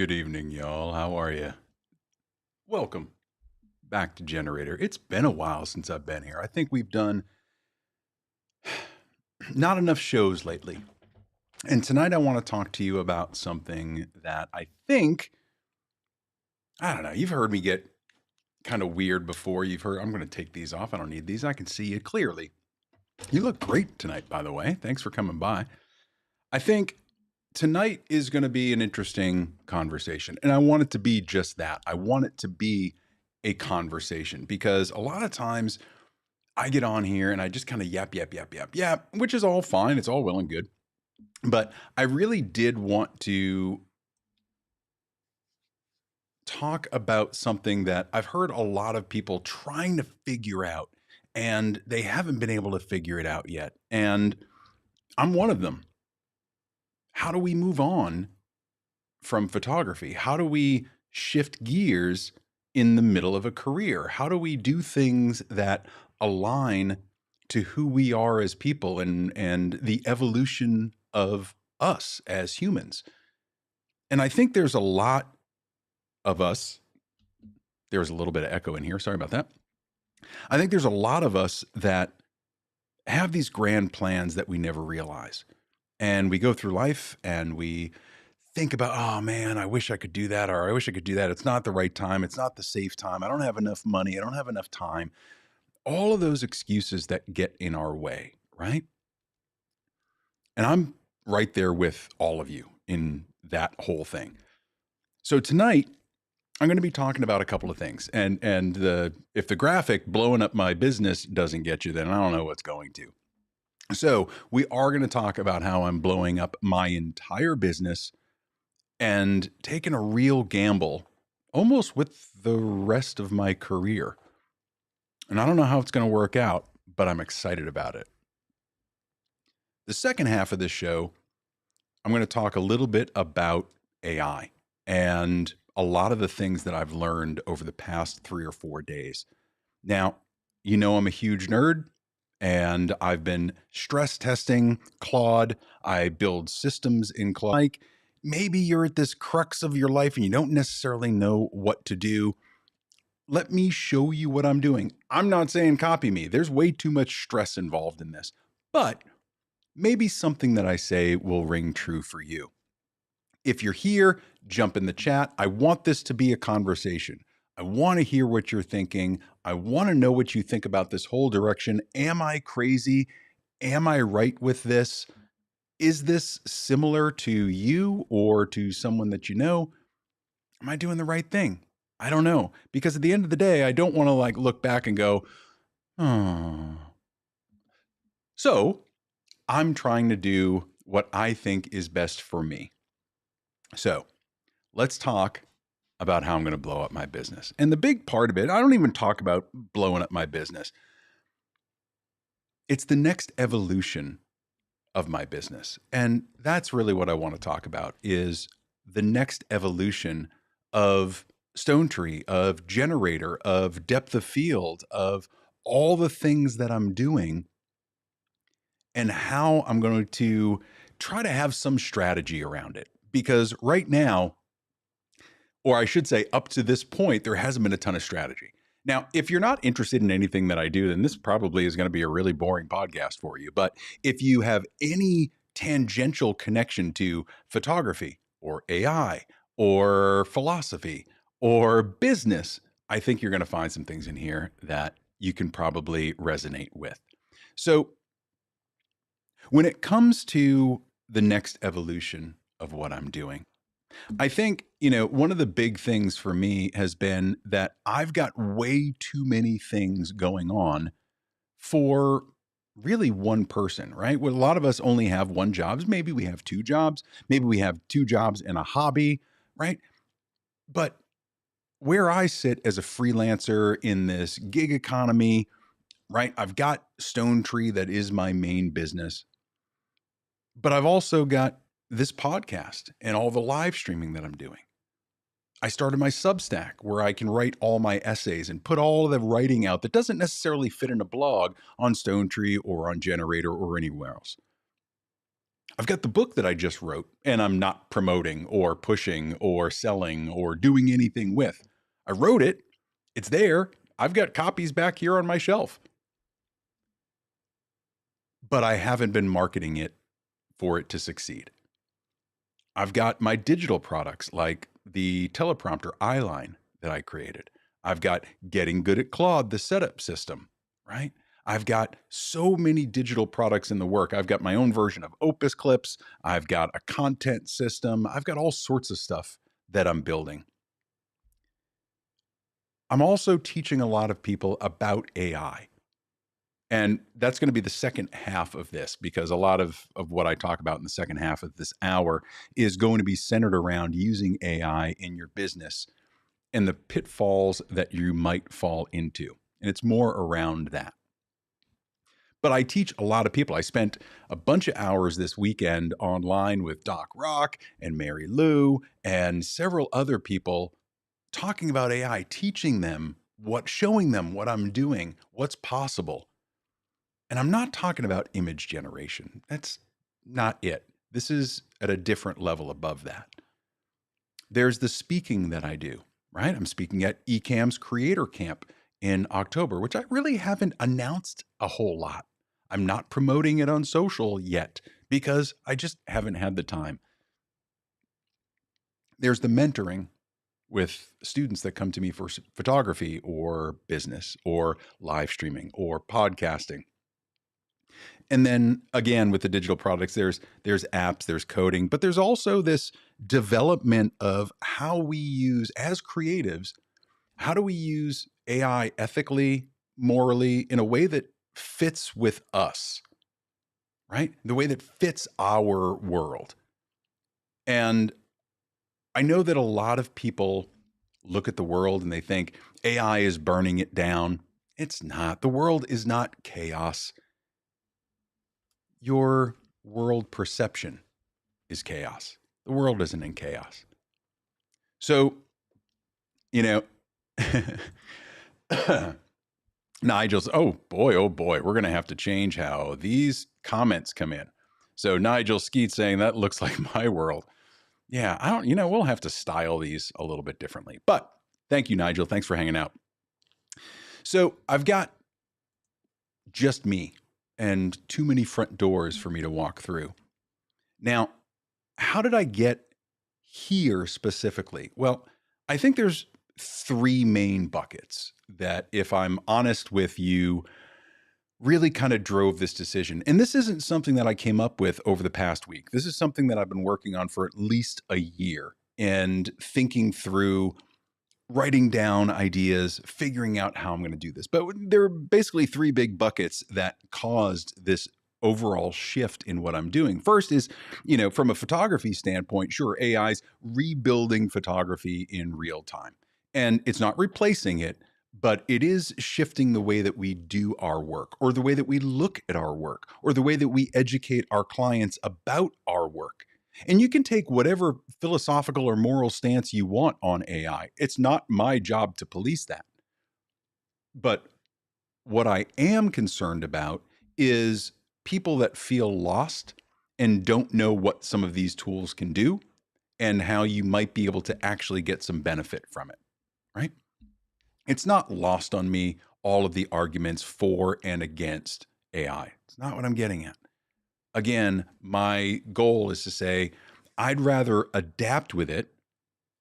Good evening, y'all. How are you? Welcome back to Generator. It's been a while since I've been here. I think we've done not enough shows lately. And tonight I want to talk to you about something that I don't know, you've heard me get kind of weird before. I'm going to take these off. I don't need these. I can see you clearly. You look great tonight, by the way. Thanks for coming by. I think tonight is going to be an interesting conversation. And I want it to be just that. I want it to be a conversation because a lot of times I get on here and I just kind of yap, which is all fine. It's all well and good. But I really did want to talk about something that I've heard a lot of people trying to figure out, and they haven't been able to figure it out yet. And I'm one of them. How do we move on from photography? How do we shift gears in the middle of a career? How do we do things that align to who we are as people and the evolution of us as humans? And I think there's a lot of us. There's a little bit of echo in here. Sorry about that. I think there's a lot of us that have these grand plans that we never realize. And we go through life and we think about, oh man, I wish I could do that, or I wish I could do that. It's not the right time. It's not the safe time. I don't have enough money. I don't have enough time. All of those excuses that get in our way, right? And I'm right there with all of you in that whole thing. So tonight, I'm going to be talking about a couple of things. If the graphic blowing up my business doesn't get you, then I don't know what's going to. So we are going to talk about how I'm blowing up my entire business and taking a real gamble almost with the rest of my career. And I don't know how it's going to work out, but I'm excited about it. The second half of this show, I'm going to talk a little bit about AI and a lot of the things that I've learned over the past 3 or 4 days. Now, you know, I'm a huge nerd and I've been stress testing Claude. I build systems in Claude. Like maybe you're at this crux of your life and you don't necessarily know what to do. Let me show you what I'm doing. I'm not saying copy me. There's way too much stress involved in this, but maybe something that I say will ring true for you. If you're here, jump in the chat. I want this to be a conversation. I want to hear what you're thinking. I want to know what you think about this whole direction. Am I crazy? Am I right with this? Is this similar to you or to someone that you know? Am I doing the right thing? I don't know. Because at the end of the day, I don't want to like look back and go, oh. So I'm trying to do what I think is best for me. So let's talk about how I'm going to blow up my business. And the big part of it, I don't even talk about blowing up my business. It's the next evolution of my business. And that's really what I want to talk about is the next evolution of StoneTree, of Generator, of Depth of Field, of all the things that I'm doing and how I'm going to try to have some strategy around it. Because right now, or I should say up to this point, there hasn't been a ton of strategy. Now, if you're not interested in anything that I do, then this probably is going to be a really boring podcast for you. But if you have any tangential connection to photography or AI or philosophy or business, I think you're going to find some things in here that you can probably resonate with. So when it comes to the next evolution of what I'm doing, I think, one of the big things for me has been that I've got way too many things going on for really one person, right? Well, a lot of us only have one job. Maybe we have 2 jobs. Maybe we have 2 jobs and a hobby, right? But where I sit as a freelancer in this gig economy, right? I've got StoneTree that is my main business, but I've also got this podcast and all the live streaming that I'm doing. I started my Substack where I can write all my essays and put all of the writing out that doesn't necessarily fit in a blog on StoneTree or on Generator or anywhere else. I've got the book that I just wrote and I'm not promoting or pushing or selling or doing anything with. I wrote it. It's there. I've got copies back here on my shelf, but I haven't been marketing it for it to succeed. I've got my digital products like the teleprompter eyeline that I created. I've got Getting Good at Claude, the setup system, right? I've got so many digital products in the work. I've got my own version of Opus Clips. I've got a content system. I've got all sorts of stuff that I'm building. I'm also teaching a lot of people about AI. And that's going to be the second half of this, because a lot of what I talk about in the second half of this hour is going to be centered around using AI in your business and the pitfalls that you might fall into. And it's more around that. But I teach a lot of people. I spent a bunch of hours this weekend online with Doc Rock and Mary Lou and several other people talking about AI, teaching them showing them what I'm doing, what's possible. And I'm not talking about image generation. That's not it. This is at a different level above that. There's the speaking that I do, right? I'm speaking at Ecamm's Creator Camp in October, which I really haven't announced a whole lot. I'm not promoting it on social yet because I just haven't had the time. There's the mentoring with students that come to me for photography or business or live streaming or podcasting. And then again, with the digital products, there's apps, there's coding, but there's also this development of how we use, as creatives, how do we use AI ethically, morally, in a way that fits with us, right? The way that fits our world. And I know that a lot of people look at the world and they think AI is burning it down. It's not. The world is not chaos. Your world perception is chaos. The world isn't in chaos. So, you know, Nigel's, oh boy, we're going to have to change how these comments come in. So Nigel Skeet saying that looks like my world. Yeah, I don't, we'll have to style these a little bit differently. But thank you, Nigel. Thanks for hanging out. So I've got just me and too many front doors for me to walk through. Now, how did I get here specifically? Well, I think there's three main buckets that, if I'm honest with you, really kind of drove this decision. And this isn't something that I came up with over the past week. This is something that I've been working on for at least a year and thinking through, writing down ideas, figuring out how I'm going to do this. But there are basically three big buckets that caused this overall shift in what I'm doing. First is, from a photography standpoint, sure, AI's rebuilding photography in real time. And it's not replacing it, but it is shifting the way that we do our work, or the way that we look at our work, or the way that we educate our clients about our work. And you can take whatever philosophical or moral stance you want on AI. It's not my job to police that. But what I am concerned about is people that feel lost and don't know what some of these tools can do and how you might be able to actually get some benefit from it, right? It's not lost on me, all of the arguments for and against AI. It's not what I'm getting at. Again, my goal is to say, I'd rather adapt with it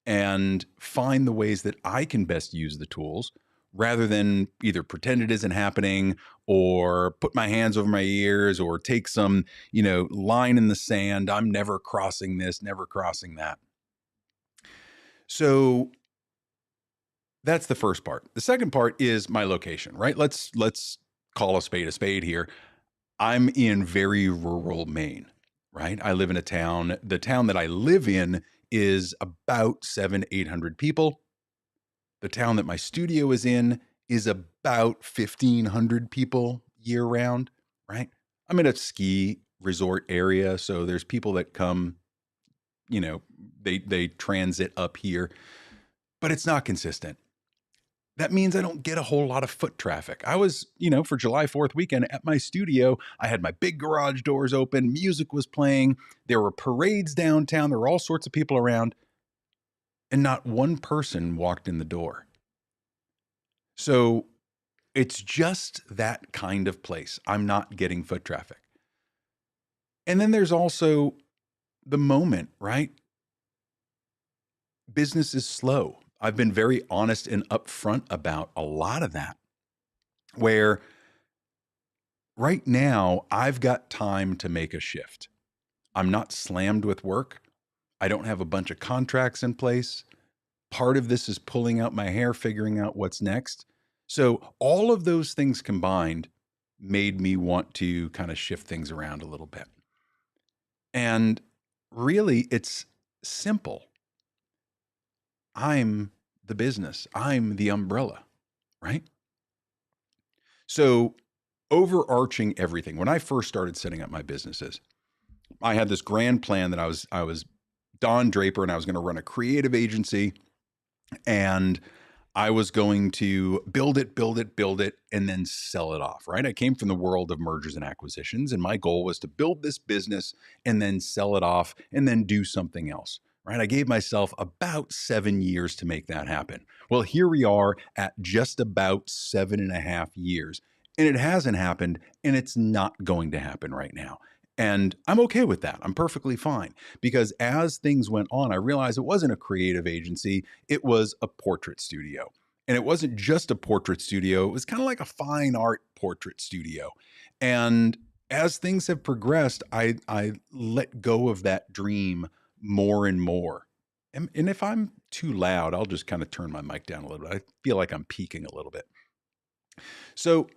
and find the ways that I can best use the tools, rather than either pretend it isn't happening or put my hands over my ears or take some, line in the sand. I'm never crossing this, never crossing that. So that's the first part. The second part is my location, right? Let's call a spade here. I'm in very rural Maine, right? I live in a town. The town that I live in is about 700-800 people. The town that my studio is in is about 1,500 people year round, right? I'm in a ski resort area, so there's people that come, they transit up here, but it's not consistent. that means I don't get a whole lot of foot traffic. I was, for July 4th weekend at my studio. I had my big garage doors open, music was playing, there were parades downtown, there were all sorts of people around, and not one person walked in the door. So it's just that kind of place. I'm not getting foot traffic. And then there's also the moment, right? Business is slow. I've been very honest and upfront about a lot of that, where right now I've got time to make a shift. I'm not slammed with work. I don't have a bunch of contracts in place. Part of this is pulling out my hair, figuring out what's next. So all of those things combined made me want to kind of shift things around a little bit. And really, it's simple. I'm the business. I'm the umbrella, right? So overarching everything, when I first started setting up my businesses, I had this grand plan that I was Don Draper, and I was going to run a creative agency, and I was going to build it, and then sell it off, right? I came from the world of mergers and acquisitions, and my goal was to build this business and then sell it off and then do something else, right? I gave myself about 7 years to make that happen. Well, here we are at just about 7.5 years, and it hasn't happened, and it's not going to happen right now. And I'm okay with that. I'm perfectly fine, because as things went on, I realized it wasn't a creative agency, it was a portrait studio. And it wasn't just a portrait studio, it was kind of like a fine art portrait studio. And as things have progressed, I let go of that dream more and more. And if I'm too loud, I'll just kind of turn my mic down a little bit. I feel like I'm peaking a little bit. So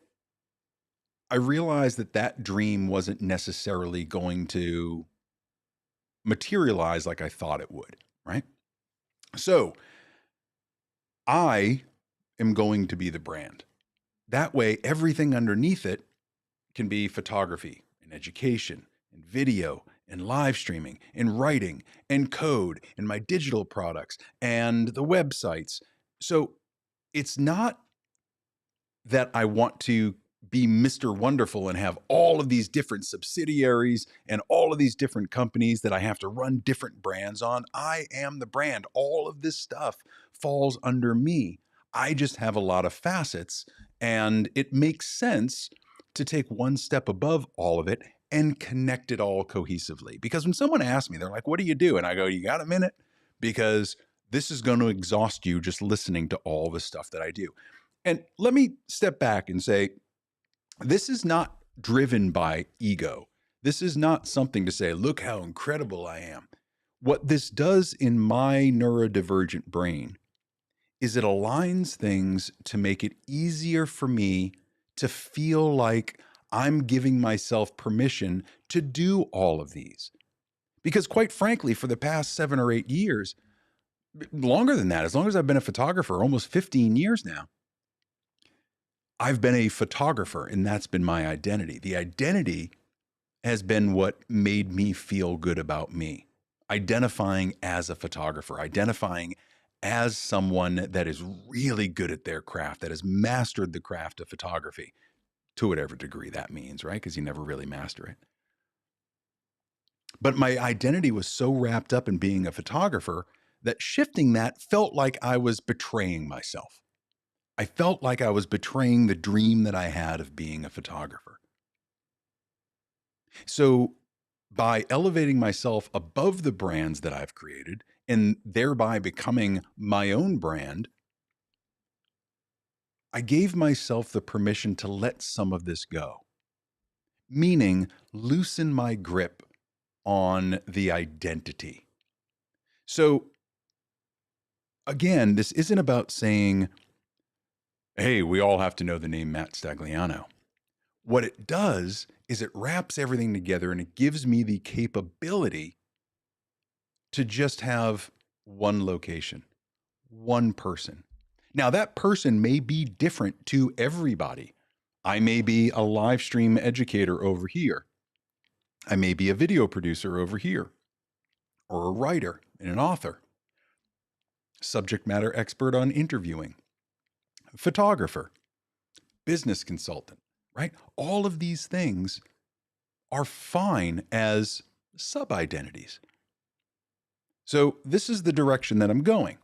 I realized that that dream wasn't necessarily going to materialize like I thought it would, right? So I am going to be the brand. That way, everything underneath it can be photography and education and video and live streaming and writing and code and my digital products and the websites. So it's not that I want to be Mr. Wonderful and have all of these different subsidiaries and all of these different companies that I have to run different brands on. I am the brand. All of this stuff falls under me. I just have a lot of facets, and it makes sense to take one step above all of it and connect it all cohesively. Because when someone asks me, they're like, "What do you do?" And I go, "You got a minute?" Because this is going to exhaust you just listening to all the stuff that I do. And let me step back and say, this is not driven by ego. This is not something to say, look how incredible I am. What this does in my neurodivergent brain is it aligns things to make it easier for me to feel like I'm giving myself permission to do all of these. Because quite frankly, for the past 7 or 8 years, longer than that, as long as I've been a photographer, almost 15 years now, I've been a photographer, and that's been my identity. The identity has been what made me feel good about me. Identifying as a photographer, identifying as someone that is really good at their craft, that has mastered the craft of photography, to whatever degree that means, right? Because you never really master it. But my identity was so wrapped up in being a photographer that shifting that felt like I was betraying myself. I felt like I was betraying the dream that I had of being a photographer. So by elevating myself above the brands that I've created and thereby becoming my own brand, I gave myself the permission to let some of this go, meaning loosen my grip on the identity. So again, this isn't about saying, hey, we all have to know the name Matt Stagliano. What it does is it wraps everything together, and it gives me the capability to just have one location, one person. Now, that person may be different to everybody. I may be a live stream educator over here. I may be a video producer over here, or a writer and an author, subject matter expert on interviewing, photographer, business consultant, right? All of these things are fine as sub identities. So, this is the direction that I'm going.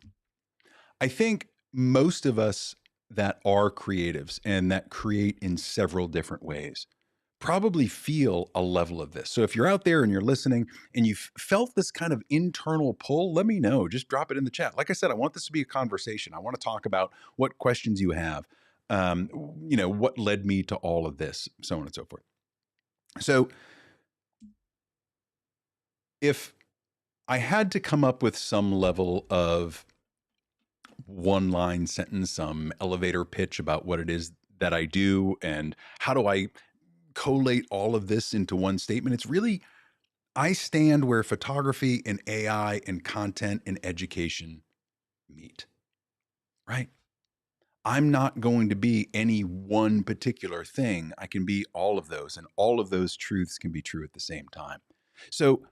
I think most of us that are creatives and that create in several different ways probably feel a level of this. So if you're out there and you're listening and you've felt this kind of internal pull, let me know. Just drop it in the chat. Like I said, I want this to be a conversation. I want to talk about what questions you have. What led me to all of this, so on and so forth. So if I had to come up with some level of one line sentence, some elevator pitch about what it is that I do and how do I collate all of this into one statement, it's really I stand where photography and AI and content and education meet, right? I'm not going to be any one particular thing. I can be all of those, and all of those truths can be true at the same time. So,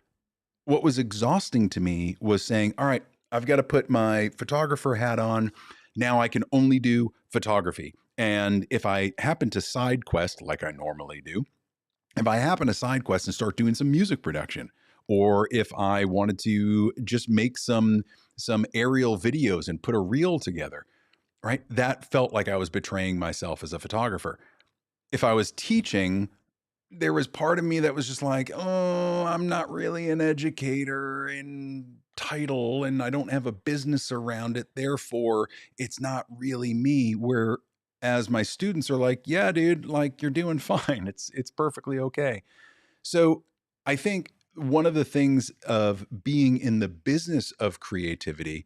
what was exhausting to me was saying, all right, I've got to put my photographer hat on. Now I can only do photography. And if I happen to side quest like I normally do, if I happen to side quest and start doing some music production, or if I wanted to just make some aerial videos and put a reel together, right? That felt like I was betraying myself as a photographer. If I was teaching, there was part of me that was just like, oh, I'm not really an educator in title and I don't have a business around it. Therefore, it's not really me. Whereas my students are like, yeah, dude, like you're doing fine. It's perfectly okay. So I think one of the things of being in the business of creativity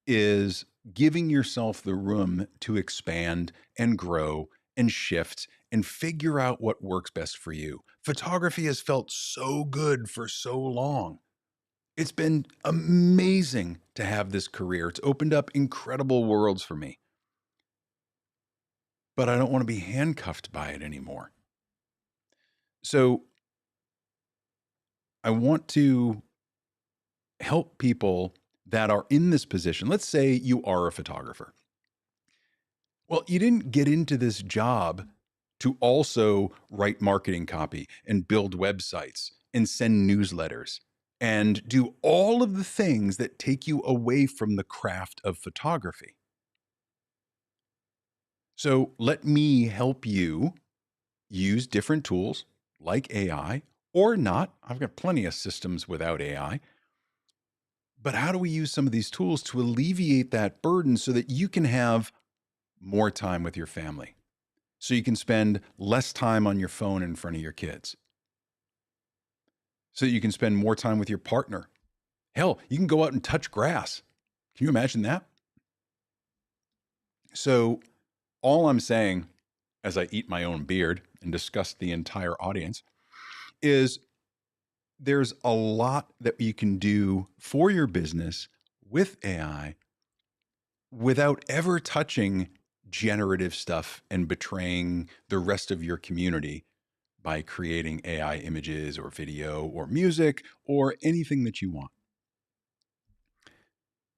is giving yourself the room to expand and grow and shift and figure out what works best for you. Photography has felt so good for so long. It's been amazing to have this career. It's opened up incredible worlds for me. But I don't want to be handcuffed by it anymore. So I want to help people that are in this position. Let's say you are a photographer. Well, you didn't get into this job to also write marketing copy and build websites and send newsletters and do all of the things that take you away from the craft of photography. So let me help you use different tools like AI or not. I've got plenty of systems without AI. But how do we use some of these tools to alleviate that burden so that you can have more time with your family? So you can spend less time on your phone in front of your kids. So you can spend more time with your partner. Hell, you can go out and touch grass. Can you imagine that? So, all I'm saying as I eat my own beard and disgust the entire audience is there's a lot that you can do for your business with AI without ever touching generative stuff and betraying the rest of your community by creating AI images or video or music or anything that you want.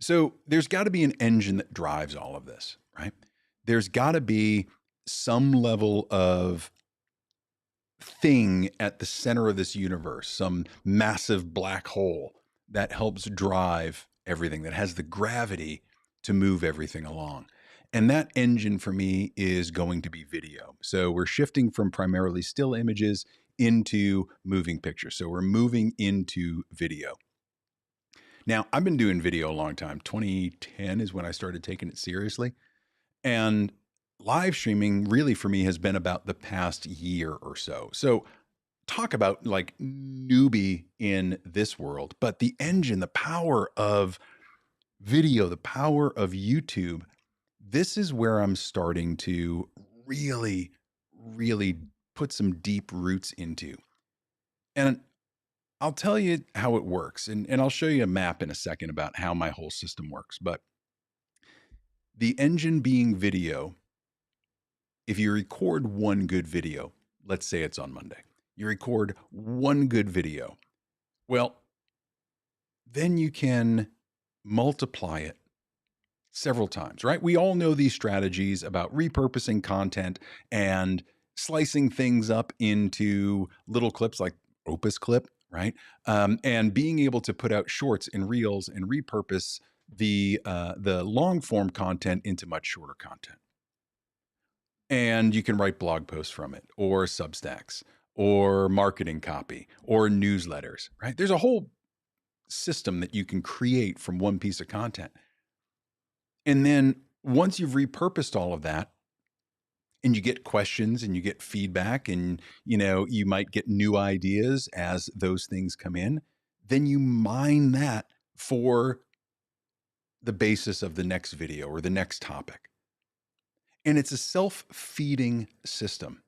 So there's got to be an engine that drives all of this, right? There's got to be some level of thing at the center of this universe, some massive black hole that helps drive everything, that has the gravity to move everything along. And that engine for me is going to be video. So we're shifting from primarily still images into moving pictures. So we're moving into video. Now, I've been doing video a long time. 2010 is when I started taking it seriously. And live streaming really for me has been about the past year or so. So talk about like newbie in this world, but the engine, the power of video, the power of YouTube, this is where I'm starting to really, really put some deep roots into. And I'll tell you how it works, and I'll show you a map in a second about how my whole system works. But the engine being video, if you record one good video, let's say it's on Monday, you record one good video. Well, then you can multiply it several times, right? We all know these strategies about repurposing content and slicing things up into little clips like Opus Clip, right? And being able to put out shorts and reels and repurpose the long form content into much shorter content. And you can write blog posts from it, or Substacks, or marketing copy, or newsletters, right? There's a whole system that you can create from one piece of content. And then once you've repurposed all of that, and you get questions and you get feedback, and you might get new ideas as those things come in, then you mine that for the basis of the next video or the next topic. And it's a self-feeding system.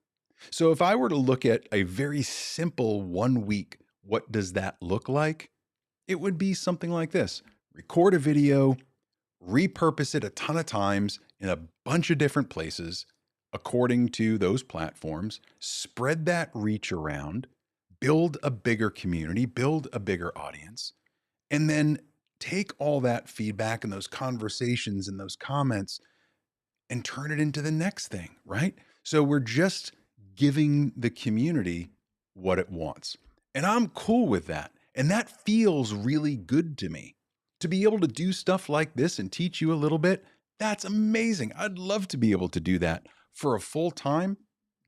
So if I were to look at a very simple 1 week, what does that look like? It would be something like this: record a video, repurpose it a ton of times in a bunch of different places according to those platforms, spread that reach around, build a bigger community, build a bigger audience, and then take all that feedback and those conversations and those comments and turn it into the next thing, right? So we're just giving the community what it wants. And I'm cool with that. And that feels really good to me. To be able to do stuff like this and teach you a little bit, that's amazing. I'd love to be able to do that for a full-time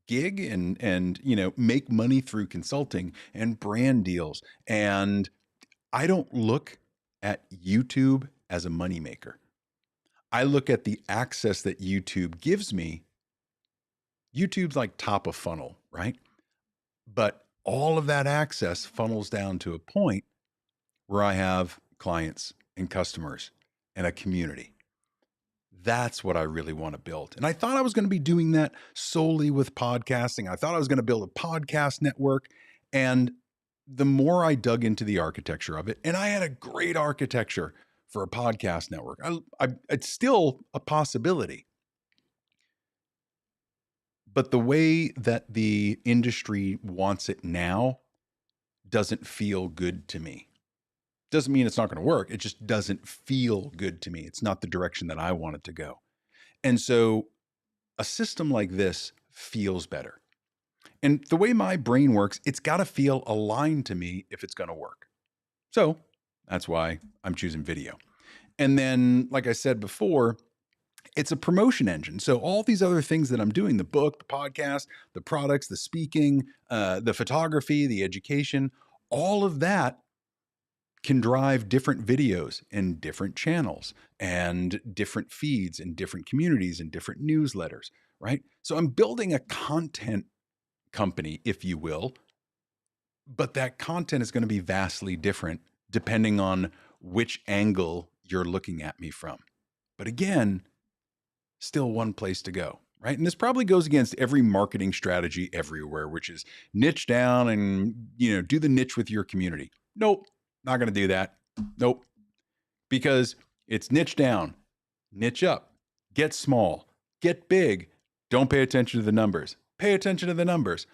gig and make money through consulting and brand deals. And I don't look at YouTube as a moneymaker. I look at the access that YouTube gives me. YouTube's like top of funnel, right? But all of that access funnels down to a point where I have clients and customers and a community. That's what I really want to build. And I thought I was going to be doing that solely with podcasting. I thought I was going to build a podcast network. And the more I dug into the architecture of it, and I had a great architecture for a podcast network. It's still a possibility. But the way that the industry wants it now doesn't feel good to me. Doesn't mean it's not going to work. It just doesn't feel good to me. It's not the direction that I want it to go. And so a system like this feels better. And the way my brain works, it's got to feel aligned to me if it's going to work. So that's why I'm choosing video. And then, like I said before, it's a promotion engine. So all these other things that I'm doing, the book, the podcast, the products, the speaking, the photography, the education, all of that can drive different videos and different channels and different feeds and different communities and different newsletters, right? So I'm building a content company, if you will, but that content is going to be vastly different depending on which angle you're looking at me from. But again, still one place to go, right? And this probably goes against every marketing strategy everywhere, which is niche down and, do the niche with your community. Nope, not going to do that. Nope. Because it's niche down, niche up, get small, get big. Don't pay attention to the numbers. Pay attention to the numbers.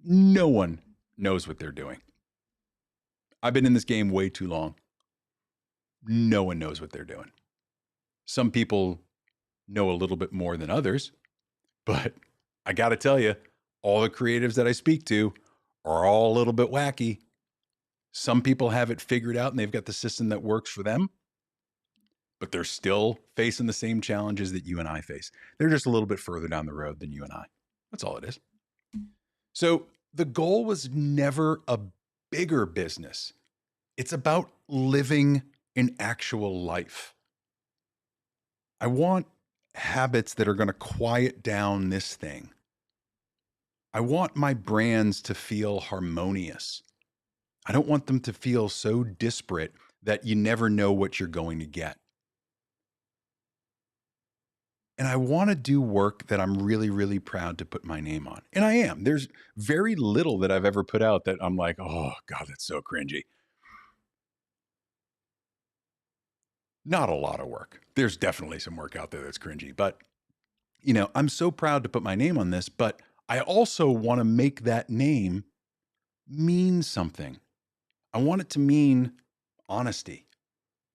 No one knows what they're doing. I've been in this game way too long. No one knows what they're doing. Some people know a little bit more than others, but I got to tell you, all the creatives that I speak to are all a little bit wacky. Some people have it figured out and they've got the system that works for them, but they're still facing the same challenges that you and I face. They're just a little bit further down the road than you and I. That's all it is. So the goal was never a bigger business. It's about living an actual life. I want habits that are going to quiet down this thing. I want my brands to feel harmonious. I don't want them to feel so disparate that you never know what you're going to get. And I want to do work that I'm really, really proud to put my name on. And I am. There's very little that I've ever put out that I'm like, oh, God, that's so cringy. Not a lot of work. There's definitely some work out there that's cringy. But, I'm so proud to put my name on this. But I also want to make that name mean something. I want it to mean honesty.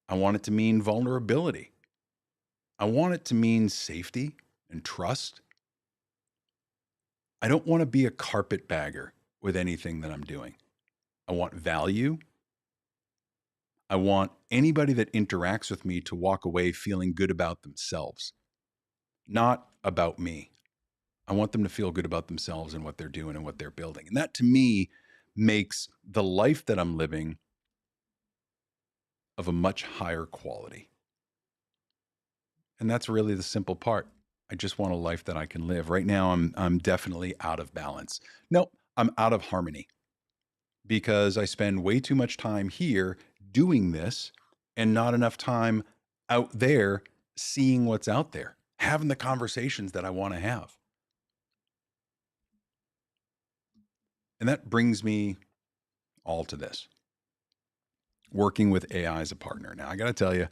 I want it to mean vulnerability. I want it to mean safety and trust. I don't want to be a carpetbagger with anything that I'm doing. I want value. I want anybody that interacts with me to walk away feeling good about themselves, not about me. I want them to feel good about themselves and what they're doing and what they're building. And that to me makes the life that I'm living of a much higher quality. And that's really the simple part. I just want a life that I can live. Right now I'm definitely out of balance. No, I'm out of harmony because I spend way too much time here doing this and not enough time out there seeing what's out there, having the conversations that I want to have. And that brings me all to this, working with AI as a partner. Now, I got to tell you,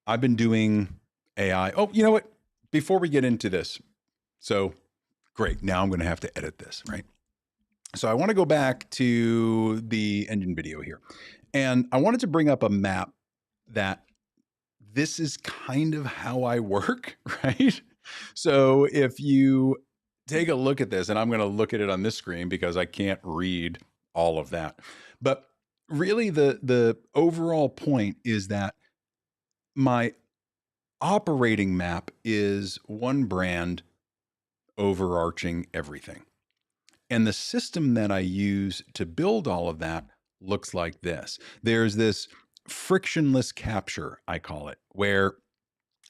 I've been doing AI. Oh, you know what? Before we get into this, so great. Now I'm going to have to edit this, right? So I want to go back to the engine video here. And I wanted to bring up a map that this is kind of how I work, right? So if you take a look at this, and I'm going to look at it on this screen because I can't read all of that. But really the overall point is that my operating map is one brand overarching everything. And the system that I use to build all of that looks like this. There's this frictionless capture, I call it, where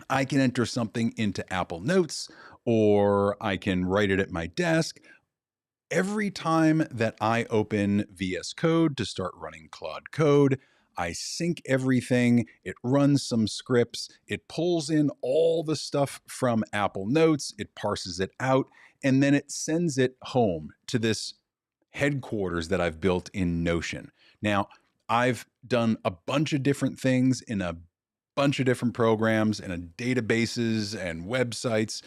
I can enter something into Apple Notes or I can write it at my desk. Every time that I open VS Code to start running Claude Code, I sync everything. It runs some scripts. It pulls in all the stuff from Apple Notes. It parses it out, and then it sends it home to this headquarters that I've built in Notion. Now, I've done a bunch of different things in a bunch of different programs and databases and websites,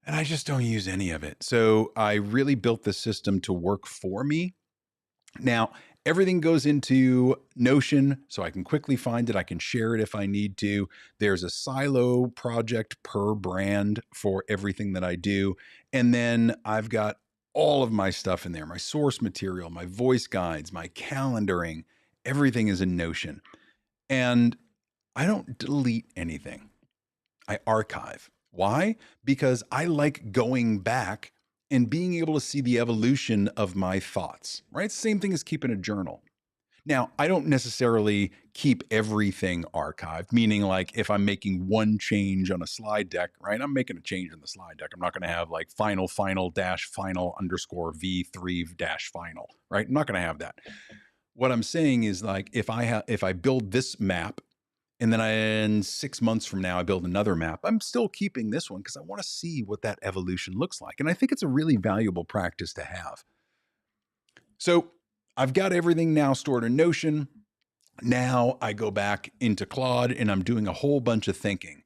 and I just don't use any of it. So I really built the system to work for me. Now, everything goes into Notion, so I can quickly find it. I can share it if I need to. There's a silo project per brand for everything that I do. And then I've got all of my stuff in there, my source material, my voice guides, my calendaring, everything is in Notion. And I don't delete anything. I archive. Why? Because I like going back and being able to see the evolution of my thoughts, right? Same thing as keeping a journal. Now, I don't necessarily keep everything archived, meaning like if I'm making one change on a slide deck, right? I'm making a change in the slide deck. I'm not going to have like final dash final underscore v3 dash final, right? I'm not going to have that. What I'm saying is like if I build this map and then in 6 months from now, I build another map, I'm still keeping this one because I want to see what that evolution looks like. And I think it's a really valuable practice to have. So I've got everything now stored in Notion. Now I go back into Claude and I'm doing a whole bunch of thinking.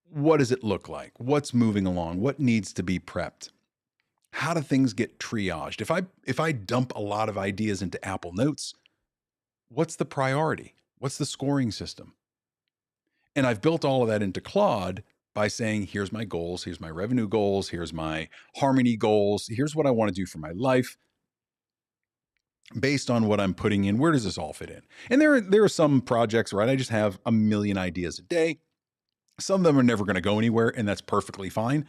What does it look like? What's moving along? What needs to be prepped? How do things get triaged? If I dump a lot of ideas into Apple Notes, what's the priority? What's the scoring system? And I've built all of that into Claude by saying, here's my goals, here's my revenue goals, here's my harmony goals, here's what I want to do for my life. Based on what I'm putting in, where does this all fit in? And there are some projects, right? I just have a million ideas a day. Some of them are never going to go anywhere, and that's perfectly fine.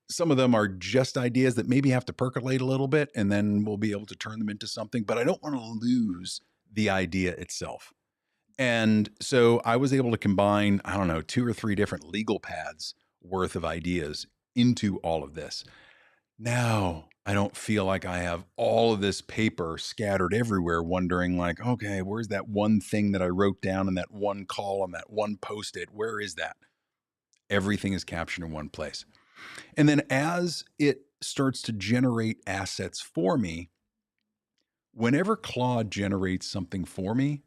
Some of them are just ideas that maybe have to percolate a little bit, and then we'll be able to turn them into something. But I don't want to lose the idea itself. And so I was able to combine, I don't know, 2 or 3 different legal pads worth of ideas into all of this. Now I don't feel like I have all of this paper scattered everywhere, wondering like, okay, where's that one thing that I wrote down in that one column, that one post-it? Where is that? Everything is captured in one place. And then as it starts to generate assets for me, whenever Claude generates something for me,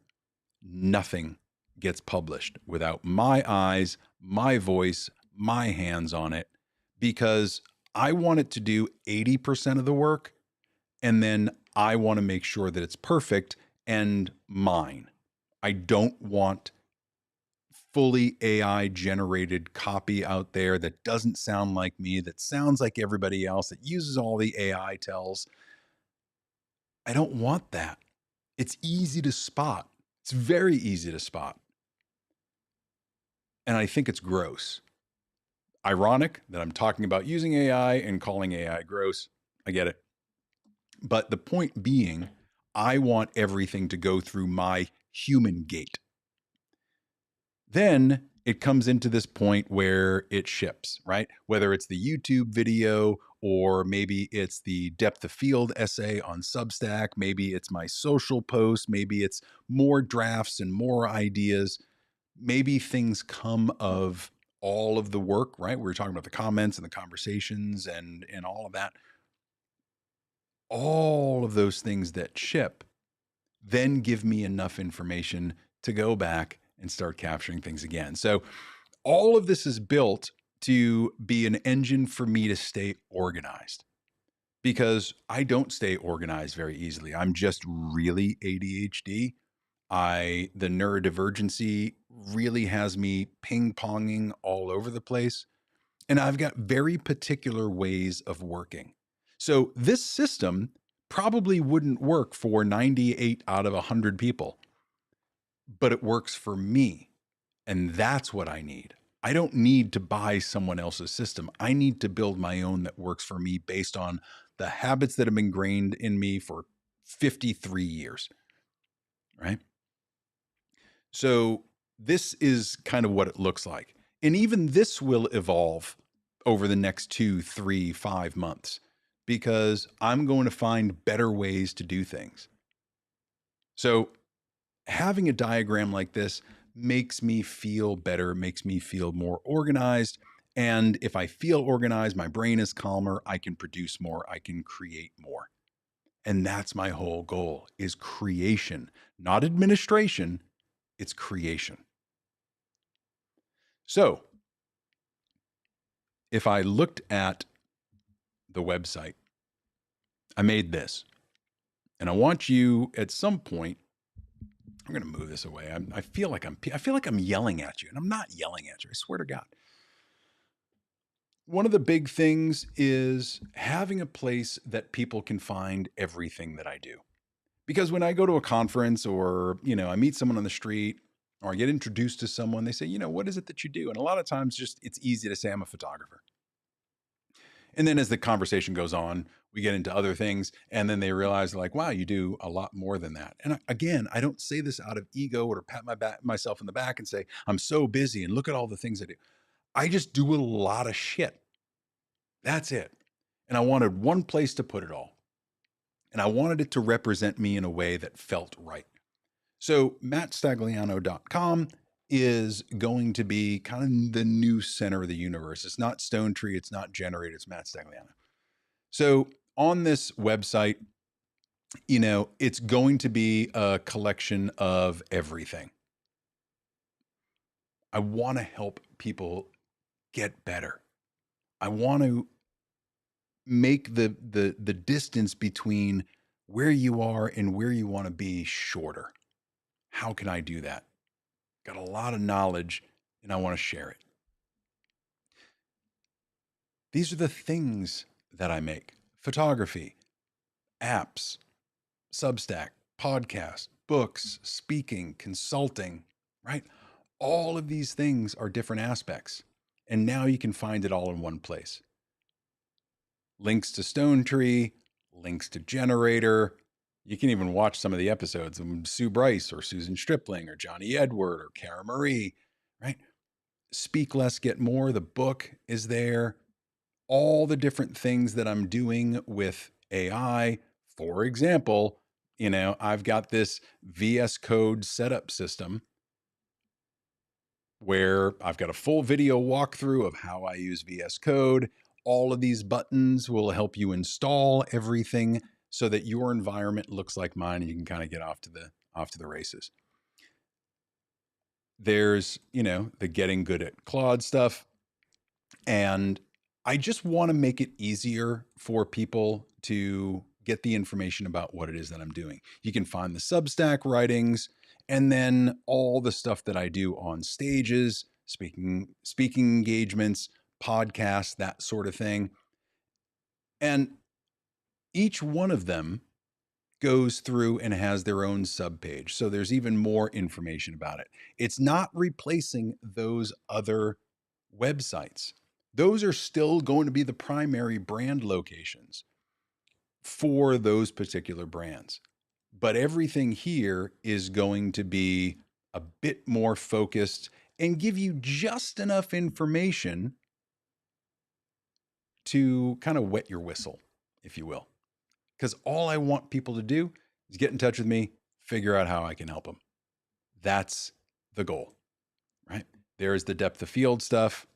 nothing gets published without my eyes, my voice, my hands on it, because I want it to do 80% of the work. And then I want to make sure that it's perfect and mine. I don't want fully AI generated copy out there that doesn't sound like me, that sounds like everybody else, that uses all the AI tells. I don't want that. It's easy to spot. It's very easy to spot. And I think it's gross. Ironic that I'm talking about using AI and calling AI gross. I get it. But the point being, I want everything to go through my human gate. Then it comes into this point where it ships, right? Whether it's the YouTube video or maybe it's the depth of field essay on Substack, maybe it's my social post, maybe it's more drafts and more ideas. Maybe things come of all of the work, right? We were talking about the comments and the conversations and all of that. All of those things that ship then give me enough information to go back and start capturing things again. So all of this is built to be an engine for me to stay organized, because I don't stay organized very easily. I'm just really ADHD. The neurodivergency really has me ping-ponging all over the place. And I've got very particular ways of working. So this system probably wouldn't work for 98 out of 100 people, but it works for me. And that's what I need. I don't need to buy someone else's system. I need to build my own that works for me based on the habits that have been ingrained in me for 53 years, right? So this is kind of what it looks like. And even this will evolve over the next 2, 3, 5 months, because I'm going to find better ways to do things. So having a diagram like this makes me feel better, makes me feel more organized. And if I feel organized, my brain is calmer, I can produce more, I can create more. And that's my whole goal, is creation, not administration, it's creation. So if I looked at the website, I made this, and I want you at some point, I'm going to move this away. I feel like I'm yelling at you, and I'm not yelling at you. I swear to God. One of the big things is having a place that people can find everything that I do. Because when I go to a conference, or, I meet someone on the street, or I get introduced to someone, they say, what is it that you do? And a lot of times just it's easy to say I'm a photographer. And then as the conversation goes on, we get into other things, and then they realize, like, wow, you do a lot more than that. And again, I don't say this out of ego or to pat myself in the back and say, I'm so busy and look at all the things I do. I just do a lot of shit. That's it. And I wanted one place to put it all. And I wanted it to represent me in a way that felt right. So mattstagliano.com is going to be kind of the new center of the universe. It's not Stone Tree, it's not Generate, it's Matt Stagliano. So on this website, it's going to be a collection of everything. I want to help people get better. I want to make the distance between where you are and where you want to be shorter. How can I do that? Got a lot of knowledge, and I want to share it. These are the things that I make: photography, apps, Substack, podcast, books, speaking, consulting, right? All of these things are different aspects. And now you can find it all in one place. Links to Stone Tree, links to Generator. You can even watch some of the episodes of Sue Bryce or Susan Stripling or Johnny Edward or Cara Marie, right? Speak Less, Get More, the book is there. All the different things that I'm doing with AI. For example, I've got this VS Code setup system where I've got a full video walkthrough of how I use VS Code. All of these buttons will help you install everything so that your environment looks like mine, and you can kind of get off to the races. There's, the getting good at Claude stuff. And I just want to make it easier for people to get the information about what it is that I'm doing. You can find the Substack writings, and then all the stuff that I do on stages, speaking engagements, podcasts, that sort of thing. And each one of them goes through and has their own subpage. So there's even more information about it. It's not replacing those other websites. Those are still going to be the primary brand locations for those particular brands. But everything here is going to be a bit more focused and give you just enough information to kind of wet your whistle, if you will. Because all I want people to do is get in touch with me, figure out how I can help them. That's the goal, right? There's the depth of field stuff,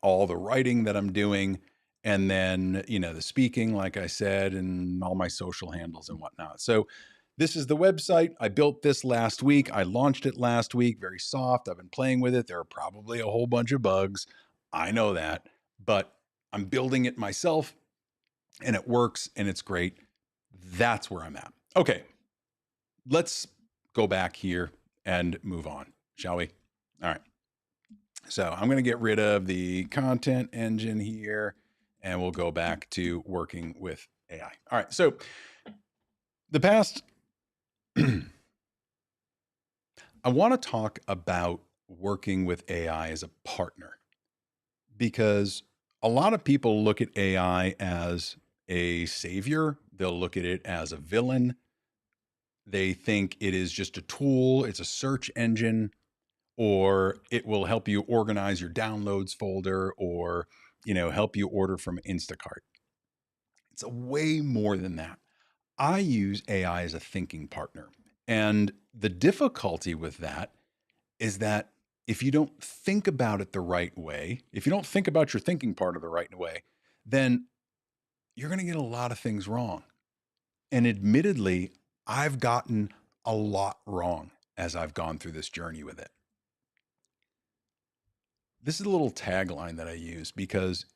all the writing that I'm doing, and then, the speaking, like I said, and all my social handles and whatnot. So this is the website. I built this last week. I launched it last week, very soft. I've been playing with it. There are probably a whole bunch of bugs. I know that, but I'm building it myself and it works and it's great. That's where I'm at. Okay, let's go back here and move on, shall we? All right. So I'm going to get rid of the content engine here and we'll go back to working with AI. All right. So the past, I want to talk about working with AI as a partner because a lot of people look at AI as a savior. They'll look at it as a villain. They think it is just a tool, it's a search engine, or it will help you organize your downloads folder or, help you order from Instacart. It's a way more than that. I use AI as a thinking partner. And the difficulty with that is that if you don't think about it the right way, if you don't think about your thinking part of the right way, then you're going to get a lot of things wrong. And admittedly, I've gotten a lot wrong as I've gone through this journey with it. This is a little tagline that I use because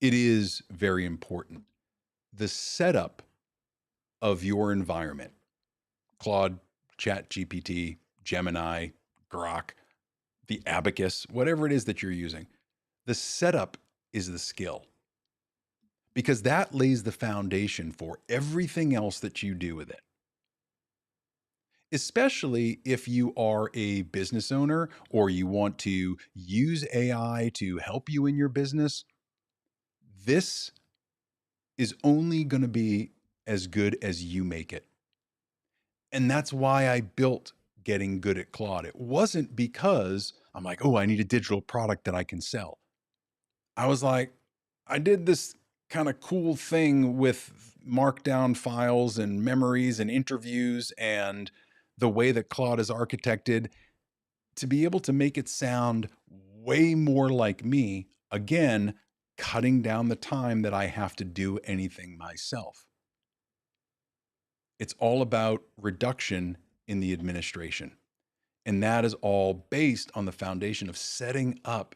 it is very important. The setup of your environment, Claude, ChatGPT, Gemini, Grok, the Abacus, whatever it is that you're using, the setup is the skill because that lays the foundation for everything else that you do with it. Especially if you are a business owner or you want to use AI to help you in your business, this is only going to be as good as you make it. And that's why I built Getting Good at Claude. It wasn't because I'm like, oh, I need a digital product that I can sell. I was like, I did this kind of cool thing with markdown files and memories and interviews and the way that Claude is architected to be able to make it sound way more like me, again, cutting down the time that I have to do anything myself. It's all about reduction in the administration. And that is all based on the foundation of setting up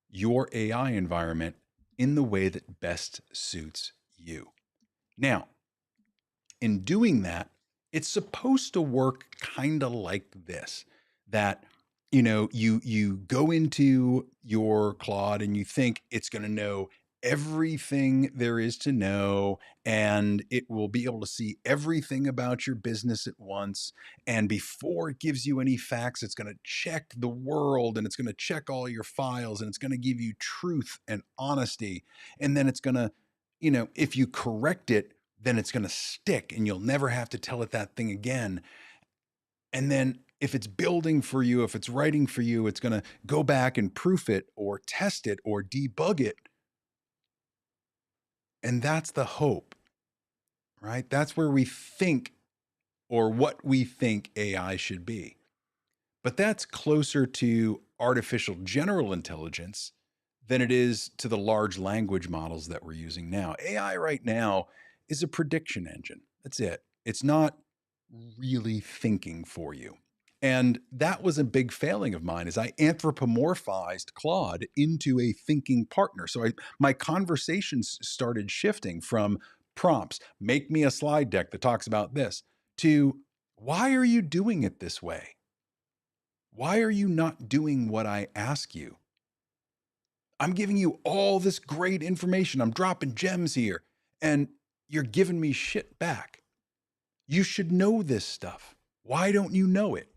your AI environment in the way that best suits you. Now, in doing that, it's supposed to work kind of like this, that you go into your Claude and you think it's going to know everything there is to know and it will be able to see everything about your business at once, and before it gives you any facts it's going to check the world and it's going to check all your files and it's going to give you truth and honesty, and then it's going to, if you correct it, then it's going to stick and you'll never have to tell it that thing again. And then if it's building for you, if it's writing for you, it's going to go back and proof it or test it or debug it. And that's the hope, right? That's where we think, or what we think AI should be. But that's closer to artificial general intelligence than it is to the large language models that we're using now. AI right now is a prediction engine. That's it. It's not really thinking for you. And that was a big failing of mine, is I anthropomorphized Claude into a thinking partner. So my conversations started shifting from prompts, make me a slide deck that talks about this, to Why are you doing it this way? Why are you not doing what I ask you? I'm giving you all this great information. I'm dropping gems here, and you're giving me shit back. You should know this stuff. Why don't you know it?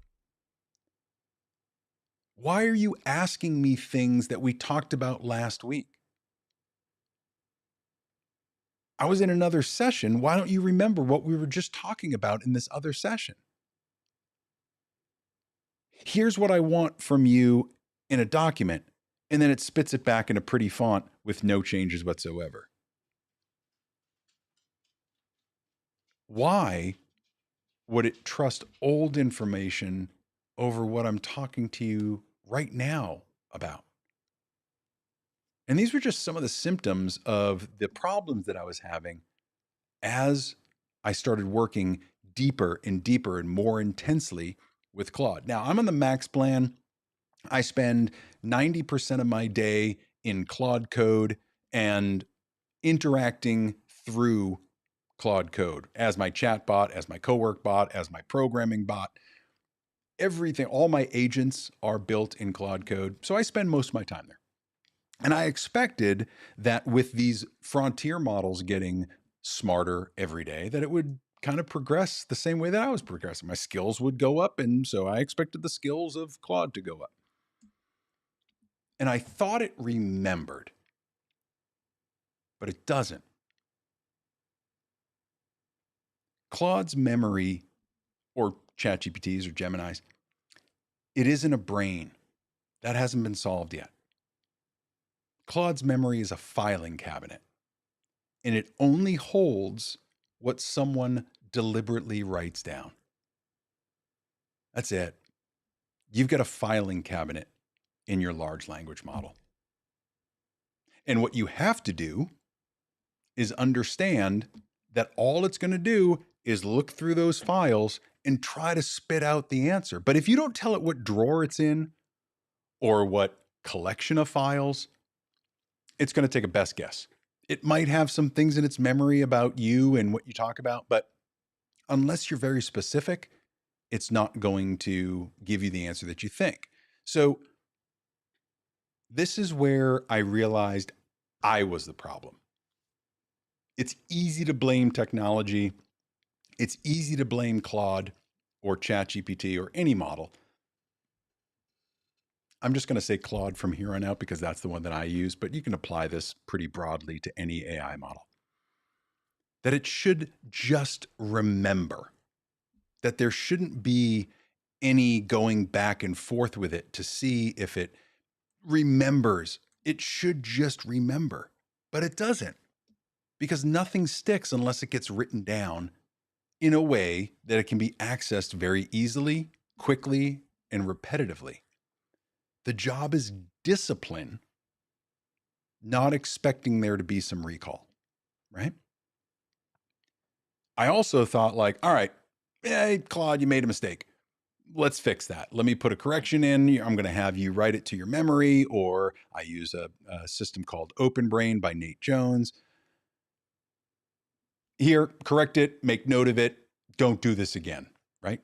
Why are you asking me things that we talked about last week? I was in another session. Why don't you remember what we were just talking about in this other session? Here's what I want from you in a document. And then it spits it back in a pretty font with no changes whatsoever. Why would it trust old information over what I'm talking to you right now about? And these were just some of the symptoms of the problems that I was having as I started working deeper and deeper and more intensely with Claude. Now, I'm on the max plan. I spend 90% of my day in Claude Code and interacting through Claude Code as my chat bot, as my co-work bot, as my programming bot. Everything, all my agents are built in Claude Code. So I spend most of my time there. And I expected that with these frontier models getting smarter every day, that it would kind of progress the same way that I was progressing. My skills would go up. And so I expected the skills of Claude to go up. And I thought it remembered, but it doesn't. Claude's memory, or ChatGPT's or Gemini's, it isn't a brain. That hasn't been solved yet. Claude's memory is a filing cabinet, and it only holds what someone deliberately writes down. That's it. You've got a filing cabinet in your large language model. And what you have to do is understand that all it's going to do is look through those files and try to spit out the answer. But if you don't tell it what drawer it's in or what collection of files, it's going to take a best guess. It might have some things in its memory about you and what you talk about, but unless you're very specific, it's not going to give you the answer that you think. So this is where I realized I was the problem. It's easy to blame technology. It's easy to blame Claude or ChatGPT or any model. I'm just going to say Claude from here on out because that's the one that I use, but you can apply this pretty broadly to any AI model. That it should just remember, that there shouldn't be any going back and forth with it to see if it remembers. It should just remember, but it doesn't, because nothing sticks unless it gets written down in a way that it can be accessed very easily, quickly, and repetitively. The job is discipline, not expecting there to be some recall, right? I also thought, like, all right, hey, Claude, you made a mistake. Let's fix that. Let me put a correction in. I'm going to have you write it to your memory, or I use a system called OpenBrain by Nate Jones. Here, correct it, make note of it. Don't do this again, right?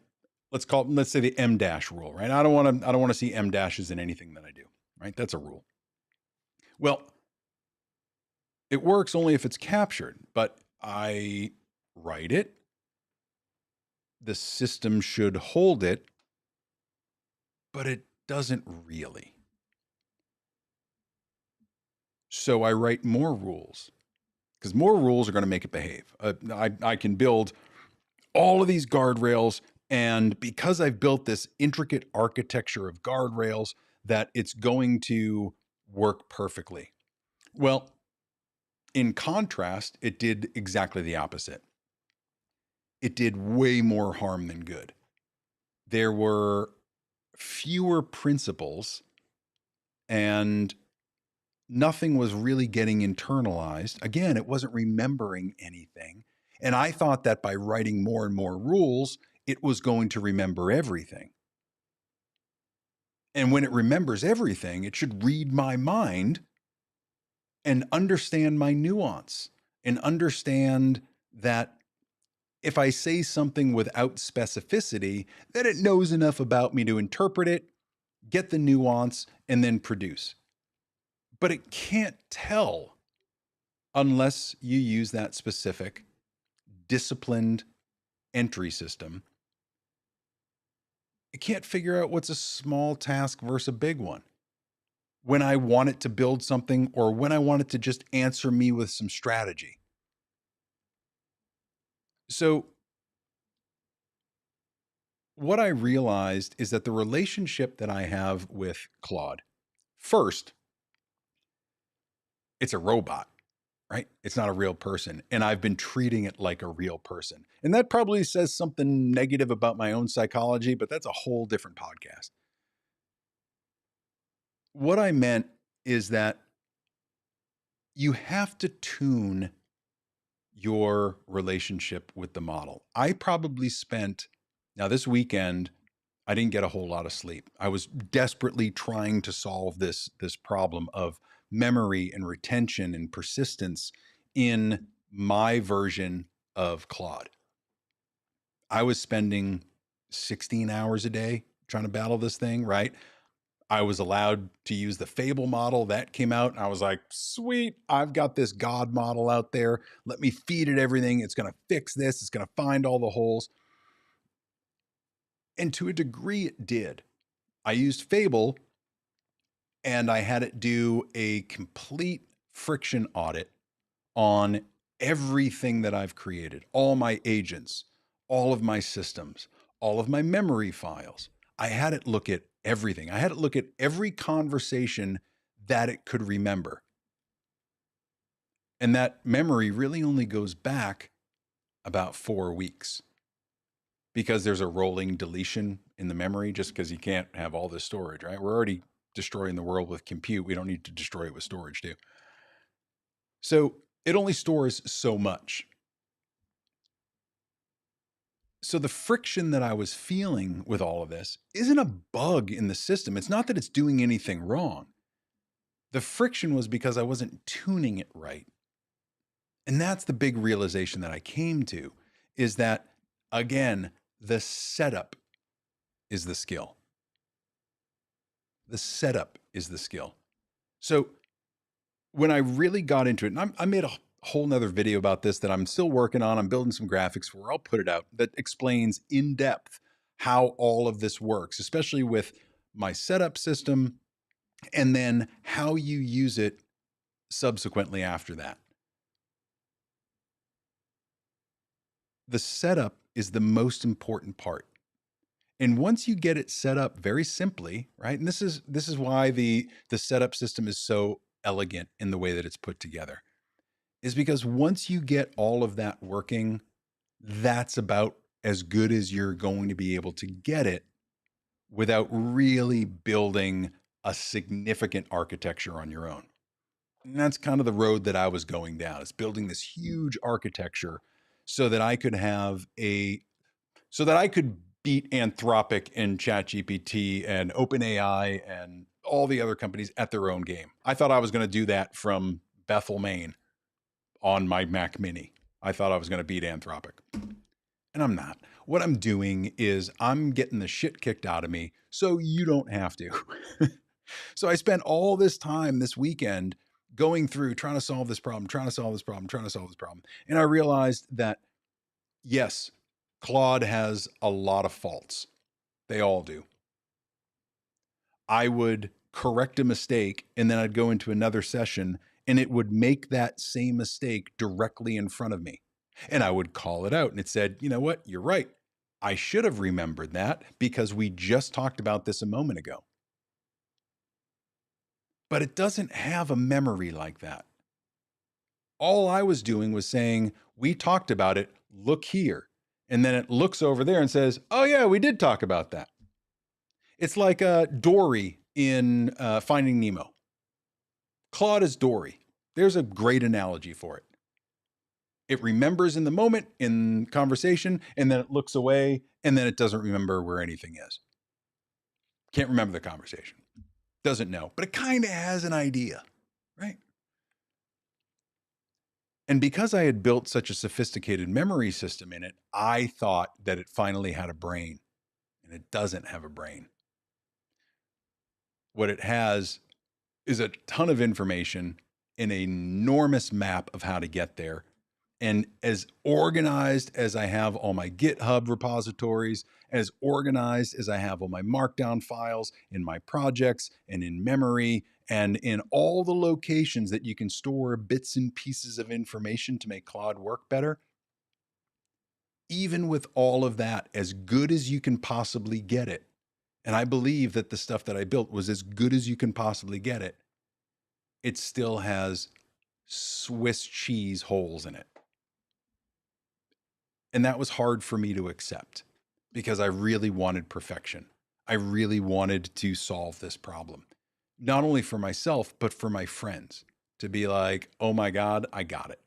Let's say the M dash rule, right? I don't want to see M dashes in anything that I do, right? That's a rule. Well, it works only if it's captured, but I write it. The system should hold it, but it doesn't really. So I write more rules because more rules are going to make it behave. I can build all of these guardrails, and because I've built this intricate architecture of guardrails, that it's going to work perfectly. Well, in contrast, it did exactly the opposite. It did way more harm than good. There were fewer principles, and nothing was really getting internalized. Again, it wasn't remembering anything. And I thought that by writing more and more rules, it was going to remember everything. And when it remembers everything, it should read my mind and understand my nuance and understand that if I say something without specificity, then it knows enough about me to interpret it, get the nuance, and then produce. But it can't tell unless you use that specific disciplined entry system. It can't figure out what's a small task versus a big one. When I want it to build something or when I want it to just answer me with some strategy. So, what I realized is that the relationship that I have with Claude, first, it's a robot, right? It's not a real person. And I've been treating it like a real person. And that probably says something negative about my own psychology, but that's a whole different podcast. What I meant is that you have to tune your relationship with the model. I probably spent, now this weekend, I didn't get a whole lot of sleep. I was desperately trying to solve this problem of memory and retention and persistence in my version of Claude. I was spending 16 hours a day trying to battle this thing, right? I was allowed to use the Fable model that came out, and I was like, sweet, I've got this God model out there. Let me feed it everything. It's going to fix this, it's going to find all the holes. And to a degree, it did. I used Fable and I had it do a complete friction audit on everything that I've created, all my agents, all of my systems, all of my memory files. I had it look at everything. I had it look at every conversation that it could remember. And that memory really only goes back about 4 weeks because there's a rolling deletion in the memory just because you can't have all this storage, right? We're already destroying the world with compute. We don't need to destroy it with storage too. So it only stores so much. So the friction that I was feeling with all of this isn't a bug in the system. It's not that it's doing anything wrong. The friction was because I wasn't tuning it right. And that's the big realization that I came to is that, again, the setup is the skill. The setup is the skill. So when I really got into it, and I made a whole nother video about this that I'm still working on. I'm building some graphics for. I'll put it out that explains in depth how all of this works, especially with my setup system and then how you use it subsequently after that. The setup is the most important part. And once you get it set up very simply, right? And this is why the setup system is so elegant in the way that it's put together. Is because once you get all of that working, that's about as good as you're going to be able to get it without really building a significant architecture on your own. And that's kind of the road that I was going down, is building this huge architecture so that I could beat Anthropic and ChatGPT and OpenAI and all the other companies at their own game. I thought I was going to do that from Bethel, Maine on my Mac Mini. I thought I was going to beat Anthropic. And I'm not. What I'm doing is I'm getting the shit kicked out of me so you don't have to. So I spent all this time this weekend going through trying to solve this problem, trying to solve this problem, trying to solve this problem. And I realized that, yes, Claude has a lot of faults. They all do. I would correct a mistake and then I'd go into another session and it would make that same mistake directly in front of me. And I would call it out and it said, you know what? You're right. I should have remembered that because we just talked about this a moment ago. But it doesn't have a memory like that. All I was doing was saying, we talked about it, look here. And then it looks over there and says, oh yeah, we did talk about that. It's like Dory in Finding Nemo. Claude is Dory. There's a great analogy for it. It remembers in the moment in conversation, and then it looks away, and then it doesn't remember where anything is. Can't remember the conversation. Doesn't know, but it kind of has an idea, right? And because I had built such a sophisticated memory system in it, I thought that it finally had a brain, and it doesn't have a brain. What it has is a ton of information, an enormous map of how to get there. And as organized as I have all my GitHub repositories, as organized as I have all my markdown files in my projects and in memory and in all the locations that you can store bits and pieces of information to make Claude work better, even with all of that, as good as you can possibly get it, and I believe that the stuff that I built was as good as you can possibly get it, it still has Swiss cheese holes in it. And that was hard for me to accept because I really wanted perfection. I really wanted to solve this problem, not only for myself, but for my friends to be like, oh my God, I got it.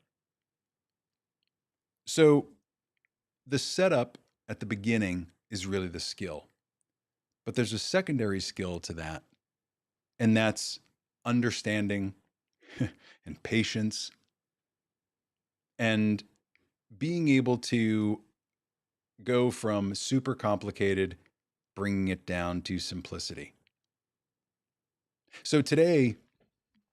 So the setup at the beginning is really the skill, but there's a secondary skill to that, and that's understanding and patience and being able to go from super complicated, bringing it down to simplicity. So today,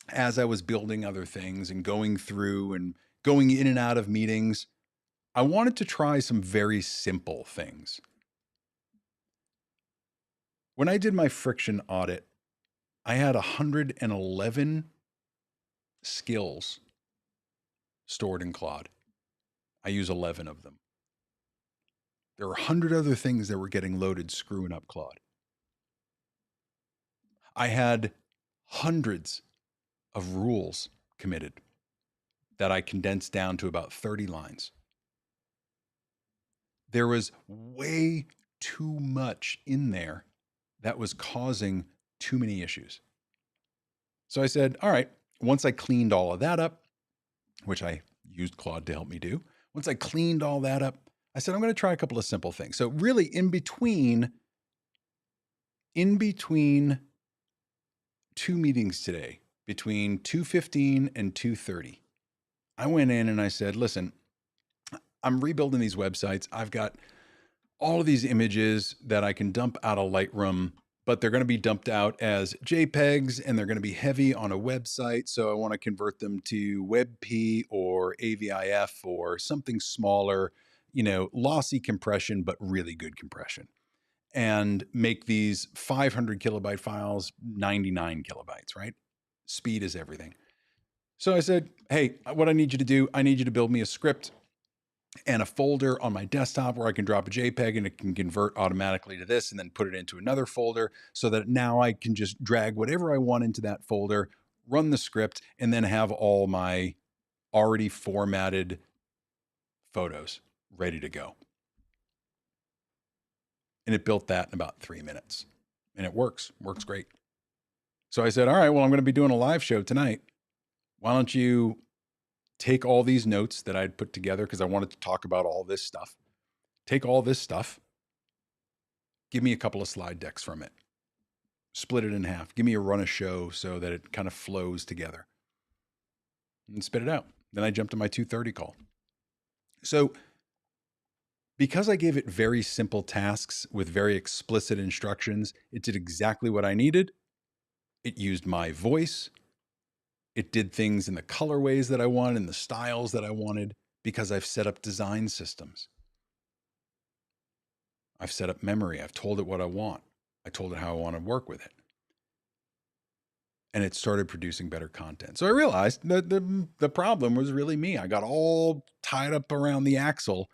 as I was building other things and going through and going in and out of meetings, I wanted to try some very simple things. When I did my friction audit, I had 111 skills stored in Claude. I use 11 of them. There were 100 other things that were getting loaded, screwing up Claude. I had hundreds of rules committed that I condensed down to about 30 lines. There was way too much in there that was causing too many issues. So I said, all right, once I cleaned all of that up, which I used Claude to help me do, once I cleaned all that up, I said, I'm going to try a couple of simple things. So really in between two meetings today, between 2:15 and 2:30, I went in and I said, listen, I'm rebuilding these websites. I've got all of these images that I can dump out of Lightroom, but they're going to be dumped out as JPEGs and they're going to be heavy on a website. So I want to convert them to WebP or AVIF or something smaller, lossy compression, but really good compression, and make these 500 kilobyte files 99 kilobytes, right? Speed is everything. So I said, hey, what I need you to do, I need you to build me a script and a folder on my desktop where I can drop a JPEG and it can convert automatically to this and then put it into another folder so that now I can just drag whatever I want into that folder, run the script, and then have all my already formatted photos ready to go. And it built that in about 3 minutes. And it works great. So I said, all right, well, I'm going to be doing a live show tonight. Why don't you take all these notes that I'd put together because I wanted to talk about all this stuff. Take all this stuff, give me a couple of slide decks from it, split it in half, give me a run of show so that it kind of flows together, and spit it out. Then I jumped to my 2:30 call. So because I gave it very simple tasks with very explicit instructions, it did exactly what I needed. It used my voice. It did things in the colorways that I wanted, in the styles that I wanted, because I've set up design systems. I've set up memory. I've told it what I want. I told it how I want to work with it. And it started producing better content. So I realized that the problem was really me. I got all tied up around the axle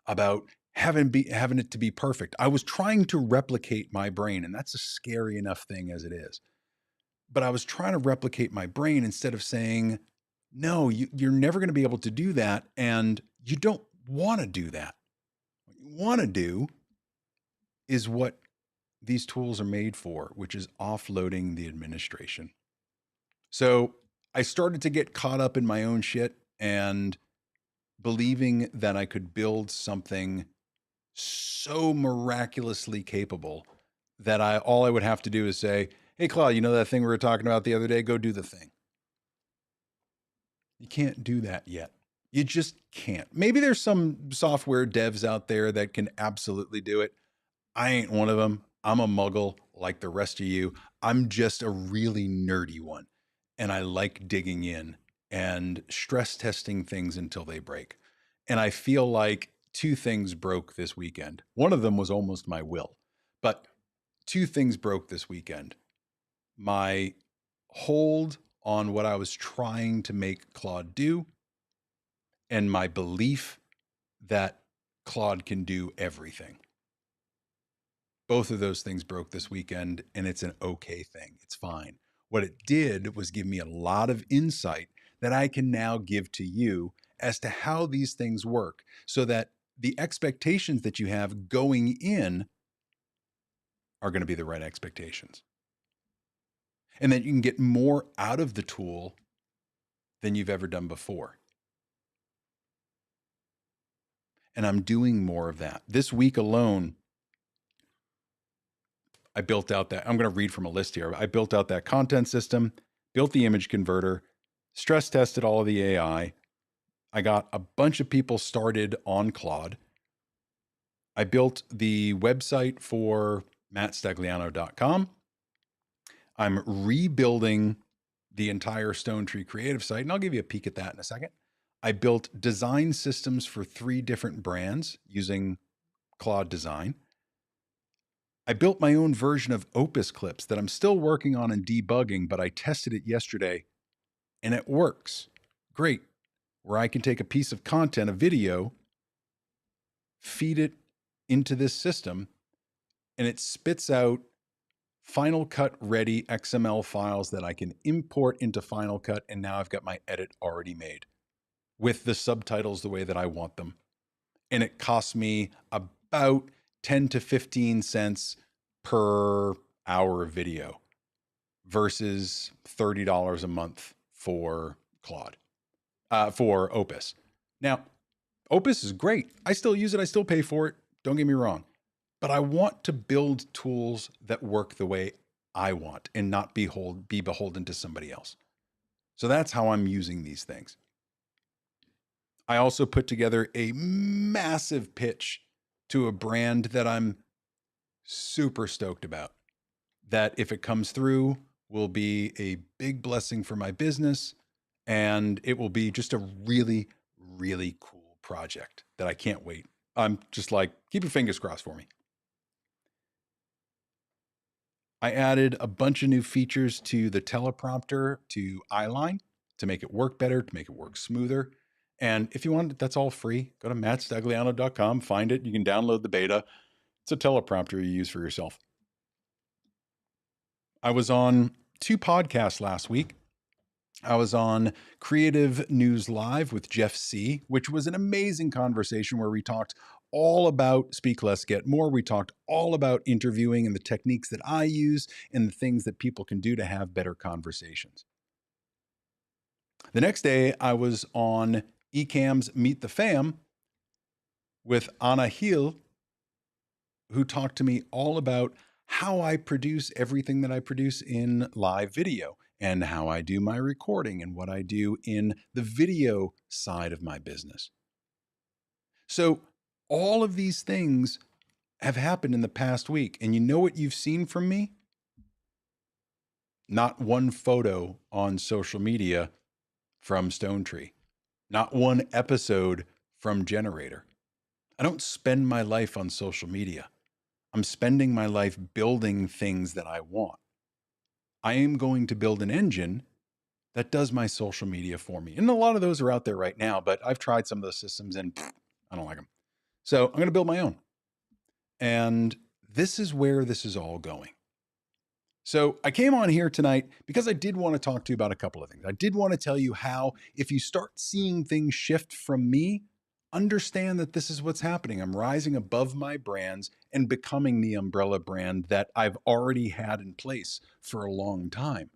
about having it to be perfect. I was trying to replicate my brain, and that's a scary enough thing as it is. But I was trying to replicate my brain instead of saying, no, you're never going to be able to do that. And you don't want to do that. What you want to do is what these tools are made for, which is offloading the administration. So I started to get caught up in my own shit and believing that I could build something so miraculously capable that all I would have to do is say, hey, Claude, you know that thing we were talking about the other day? Go do the thing. You can't do that yet. You just can't. Maybe there's some software devs out there that can absolutely do it. I ain't one of them. I'm a muggle like the rest of you. I'm just a really nerdy one. And I like digging in and stress testing things until they break. And I feel like two things broke this weekend. One of them was almost my will, but two things broke this weekend. My hold on what I was trying to make Claude do, and my belief that Claude can do everything. Both of those things broke this weekend, and it's an okay thing. It's fine. What it did was give me a lot of insight that I can now give to you as to how these things work so that the expectations that you have going in are going to be the right expectations. And that you can get more out of the tool than you've ever done before. And I'm doing more of that. This week alone, I built out that, I'm going to read from a list here. I built out that content system, built the image converter, stress tested all of the AI. I got a bunch of people started on Claude. I built the website for mattstagliano.com. I'm rebuilding the entire Stone Tree Creative site, and I'll give you a peek at that in a second. I built design systems for 3 different brands using Claude Design. I built my own version of Opus Clips that I'm still working on and debugging, but I tested it yesterday and it works great. Where I can take a piece of content, a video, feed it into this system, and it spits out Final Cut ready XML files that I can import into Final Cut. And now I've got my edit already made with the subtitles the way that I want them. And it costs me about 10 to 15 cents per hour of video versus $30 a month for Claude, for Opus. Now, Opus is great. I still use it. I still pay for it. Don't get me wrong. But I want to build tools that work the way I want and not be beholden to somebody else. So that's how I'm using these things. I also put together a massive pitch to a brand that I'm super stoked about. That if it comes through, will be a big blessing for my business, and it will be just a really, really cool project that I can't wait. I'm just like, keep your fingers crossed for me. I added a bunch of new features to the teleprompter to Eyeline to make it work better, to make it work smoother. And if you want it, that's all free. Go to mattstagliano.com, find it. You can download the beta. It's a teleprompter you use for yourself. I was on 2 podcasts last week. I was on Creative News Live with Jeff C., which was an amazing conversation where we talked all about Speak Less, Get More. We talked all about interviewing and the techniques that I use and the things that people can do to have better conversations. The next day, I was on Ecamm's Meet the Fam with Anna Hill, who talked to me all about how I produce everything that I produce in live video and how I do my recording and what I do in the video side of my business. So all of these things have happened in the past week. And you know what you've seen from me? Not one photo on social media from Stone Tree. Not one episode from Generator. I don't spend my life on social media. I'm spending my life building things that I want. I am going to build an engine that does my social media for me. And a lot of those are out there right now, but I've tried some of those systems and I don't like them. So I'm going to build my own. And this is where this is all going. So I came on here tonight because I did want to talk to you about a couple of things. I did want to tell you how, if you start seeing things shift from me, understand that this is what's happening. I'm rising above my brands and becoming the umbrella brand that I've already had in place for a long time.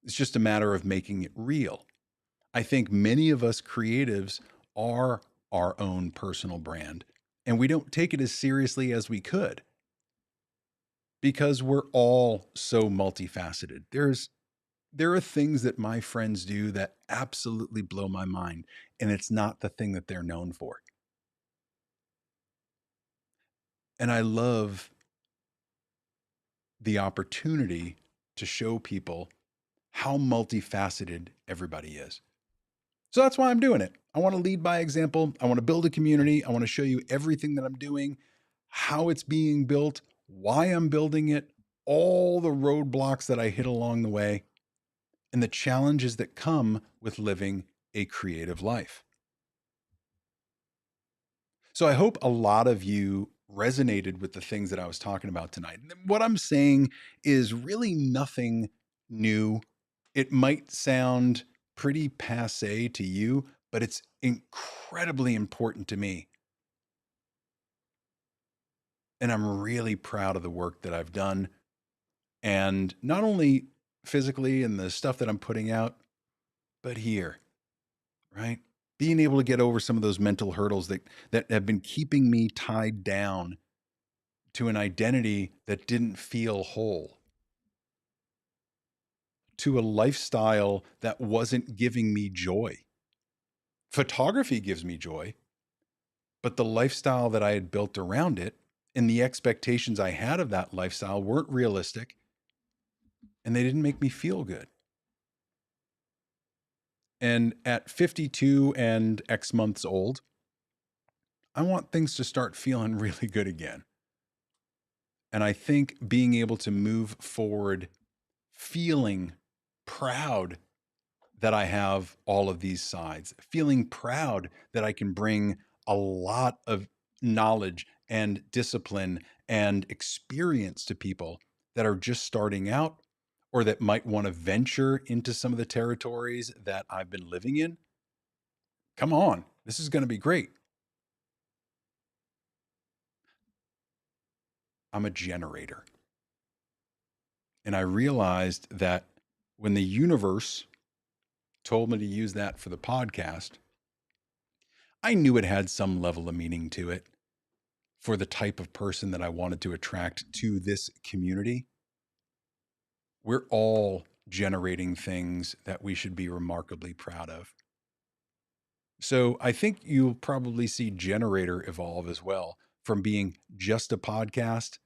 It's just a matter of making it real. I think many of us creatives are our own personal brand, and we don't take it as seriously as we could because we're all so multifaceted. There's There are things that my friends do that absolutely blow my mind, and it's not the thing that they're known for. And I love the opportunity to show people how multifaceted everybody is. So that's why I'm doing it. I want to lead by example. I want to build a community. I want to show you everything that I'm doing, how it's being built, why I'm building it, all the roadblocks that I hit along the way, and the challenges that come with living a creative life. So I hope a lot of you resonated with the things that I was talking about tonight. What I'm saying is really nothing new. It might sound pretty passe to you, but it's incredibly important to me. And I'm really proud of the work that I've done. And not only physically and the stuff that I'm putting out, but here, right? Being able to get over some of those mental hurdles that have been keeping me tied down to an identity that didn't feel whole, to a lifestyle that wasn't giving me joy. Photography gives me joy, but the lifestyle that I had built around it and the expectations I had of that lifestyle weren't realistic, and they didn't make me feel good. And at 52 and X months old, I want things to start feeling really good again. And I think being able to move forward feeling proud that I have all of these sides, feeling proud that I can bring a lot of knowledge and discipline and experience to people that are just starting out or that might want to venture into some of the territories that I've been living in. Come on, this is going to be great. I'm a generator. And I realized that when the universe told me to use that for the podcast, I knew it had some level of meaning to it for the type of person that I wanted to attract to this community. We're all generating things that we should be remarkably proud of. So I think you'll probably see Generator evolve as well from being just a podcast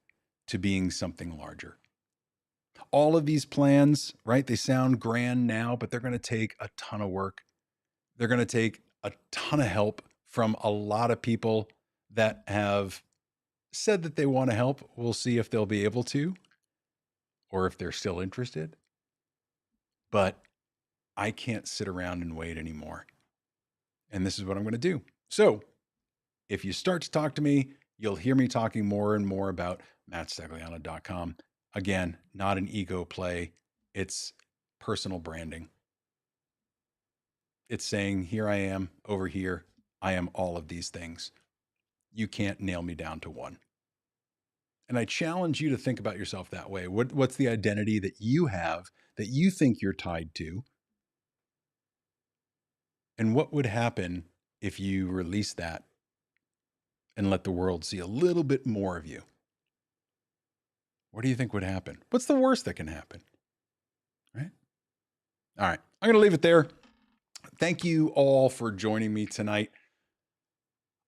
to being something larger. All of these plans, right? They sound grand now, but they're going to take a ton of work. They're going to take a ton of help from a lot of people that have said that they want to help. We'll see if they'll be able to or if they're still interested. But I can't sit around and wait anymore. And this is what I'm going to do. So if you start to talk to me, you'll hear me talking more and more about mattstagliano.com. Again, not an ego play. It's personal branding. It's saying, here I am over here. I am all of these things. You can't nail me down to one. And I challenge you to think about yourself that way. What's the identity that you have that you think you're tied to? And what would happen if you release that and let the world see a little bit more of you? What do you think would happen? What's the worst that can happen? Right? All right. I'm going to leave it there. Thank you all for joining me tonight.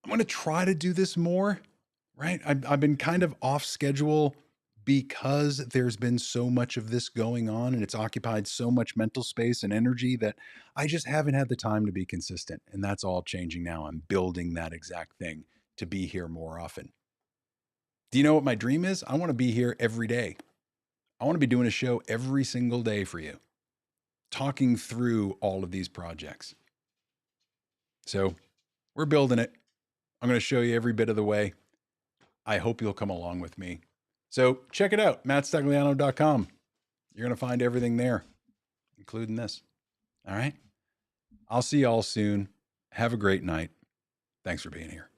I'm going to try to do this more, right? I've been kind of off schedule because there's been so much of this going on and it's occupied so much mental space and energy that I just haven't had the time to be consistent. And that's all changing now. I'm building that exact thing to be here more often. Do you know what my dream is? I want to be here every day. I want to be doing a show every single day for you, talking through all of these projects. So we're building it. I'm going to show you every bit of the way. I hope you'll come along with me. So check it out, mattstagliano.com. You're going to find everything there, including this. All right. I'll see y'all soon. Have a great night. Thanks for being here.